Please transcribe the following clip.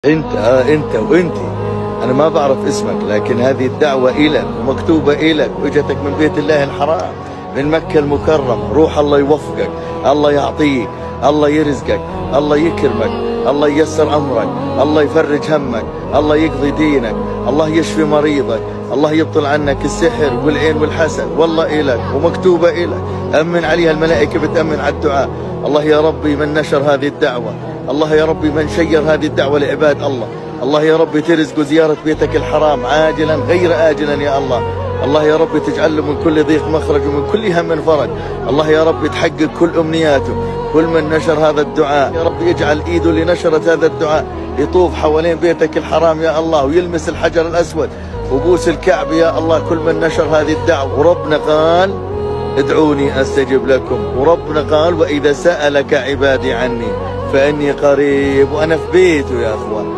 انت وانتي، انا ما بعرف اسمك، لكن هذه الدعوة الك ومكتوبة الك واجتك من بيت الله الحرام، من مكة المكرمة. روح الله يوفقك، الله يعطيك، الله يرزقك، الله يكرمك، الله ييسر امرك، الله يفرج همك، الله يقضي دينك، الله يشفي مريضك، الله يبطل عنك السحر والعين والحسد. والله الك ومكتوبة الك، امن عليها الملائكة، بتأمن على الدعاء. الله يا ربي من نشر هذه الدعوة، الله يا ربي من شير هذه الدعوة لعباد الله، الله يا ربي ترزق زيارة بيتك الحرام عاجلا غير آجلا يا الله. الله يا ربي تجعل له من كل ضيق مخرج ومن كل هم فرج. الله يا ربي تحقق كل أمنياته. كل من نشر هذا الدعاء يا رب يجعل إيده اللي نشرت هذا الدعاء يطوف حوالين بيتك الحرام يا الله، ويلمس الحجر الأسود وبوس الكعب يا الله. كل من نشر هذه الدعوة، وربنا قال ادعوني أستجب لكم، وربنا قال وإذا سألك عبادي عني فإني قريب، وأنا في بيته يا أخوان.